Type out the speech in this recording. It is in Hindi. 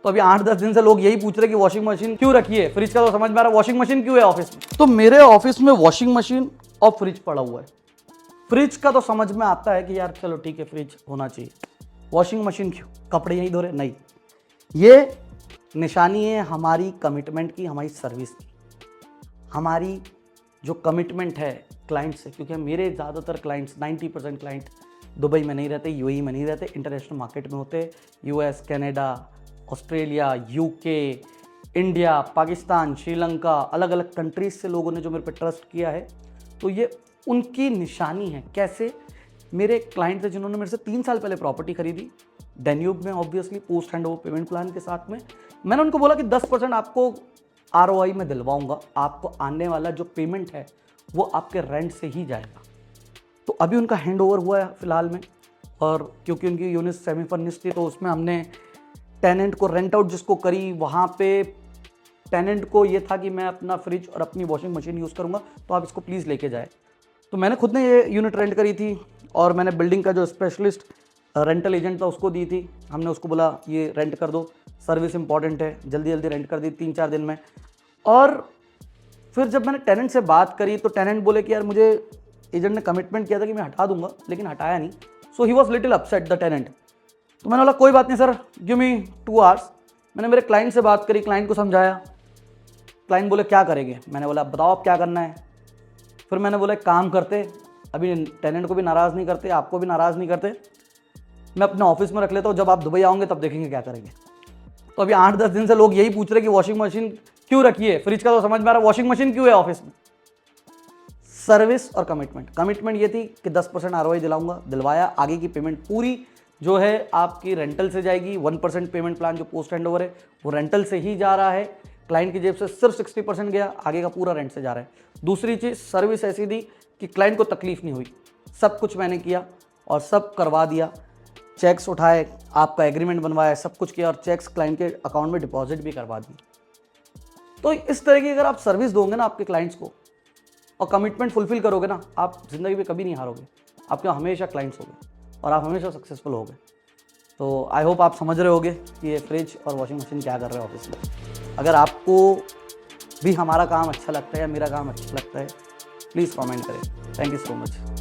तो अभी 8-10 दिन से लोग यही पूछ रहे कि वॉशिंग मशीन क्यों रखी है। फ्रिज का तो समझ में आ रहा है, वॉशिंग मशीन क्यों है ऑफिस में। तो मेरे ऑफिस में वॉशिंग मशीन और फ्रिज पड़ा हुआ है। फ्रिज का तो समझ में आता है कि यार चलो ठीक है फ्रिज होना चाहिए, वॉशिंग मशीन क्यों, कपड़े यहीं धो रहे नहीं। ये निशानी है हमारी कमिटमेंट की, हमारी सर्विस की, हमारी जो कमिटमेंट है क्लाइंट से। क्योंकि मेरे ज़्यादातर क्लाइंट्स 90% क्लाइंट दुबई में नहीं रहते, यूएई में नहीं रहते, इंटरनेशनल मार्केट में होते। US, Canada, Australia, UK, India, Pakistan, Sri Lanka, अलग अलग कंट्रीज से लोगों ने जो मेरे पे ट्रस्ट किया है। तो ये उनकी निशानी है। कैसे? मेरे क्लाइंट थे जिन्होंने मेरे से 3 साल पहले प्रॉपर्टी खरीदी डेन्यूब में, obviously post hand over payment plan के साथ में। मैंने उनको बोला कि 10% आपको ROI में दिलवाऊंगा, आपको आने वाला जो पेमेंट है वो आपके रेंट से ही जाएगा। तो अभी उनका हैंड ओवर हुआ है फिलहाल में, और क्योंकि उनकी यूनिट सेमी फर्निश्ड थी तो उसमें हमने टेनेंट को रेंट आउट जिसको करी, वहाँ पे टेनेंट को ये था कि मैं अपना फ्रिज और अपनी वॉशिंग मशीन यूज़ करूँगा तो आप इसको प्लीज़ लेके जाए। तो मैंने खुद ने ये यूनिट रेंट करी थी और मैंने बिल्डिंग का जो स्पेशलिस्ट रेंटल एजेंट था उसको दी थी। हमने उसको बोला ये रेंट कर दो, सर्विस इंपॉर्टेंट है, जल्दी जल्दी रेंट कर दी 3-4 दिन में। और फिर जब मैंने टेनेंट से बात करी तो टेनेंट बोले कि यार मुझे एजेंट ने कमिटमेंट किया था कि मैं हटा दूंगा, लेकिन हटाया नहीं। So he was little upset the tenant. तो मैंने बोला कोई बात नहीं सर, गिव मी 2 आवर्स। मैंने मेरे क्लाइंट से बात करी, क्लाइंट को समझाया। क्लाइंट बोले क्या करेंगे? मैंने बोला बताओ आप क्या करना है। फिर मैंने बोला एक काम करते, अभी टेनेंट को भी नाराज़ नहीं करते, आपको भी नाराज़ नहीं करते, मैं अपने ऑफिस में रख लेता हूँ, जब आप दुबई आओगे तब देखेंगे क्या करेंगे। तो अभी 8-10 दिन से लोग यही पूछ रहे कि वॉशिंग मशीन क्यों रखी है। फ्रिज का तो समझ में आ रहा है, वॉशिंग मशीन क्यों है ऑफिस में। सर्विस और कमिटमेंट ये थी कि 10% ROI दिलाऊंगा, दिलवाया। आगे की पेमेंट पूरी जो है आपकी रेंटल से जाएगी। 1% पेमेंट प्लान जो पोस्ट हैंड ओवर है वो रेंटल से ही जा रहा है, क्लाइंट की जेब से सिर्फ 60% गया, आगे का पूरा रेंट से जा रहा है। दूसरी चीज़, सर्विस ऐसी दी कि क्लाइंट को तकलीफ नहीं हुई, सब कुछ मैंने किया और सब करवा दिया। चेक्स उठाए, आपका एग्रीमेंट बनवाया, सब कुछ किया और चेक्स क्लाइंट के अकाउंट में डिपॉजिट भी करवा दी। तो इस तरह की अगर आप सर्विस दोगे ना आपके क्लाइंट्स को और कमिटमेंट फुलफिल करोगे ना, आप ज़िंदगी में कभी नहीं हारोगे। आपके हमेशा क्लाइंट्स होंगे और आप हमेशा सक्सेसफुल होगे। तो आई होप आप समझ रहे होगे कि ये फ्रिज और वॉशिंग मशीन क्या कर रहे हैं ऑफिस में। अगर आपको भी हमारा काम अच्छा लगता है या मेरा काम अच्छा लगता है, प्लीज़ कमेंट करें। Thank you so much.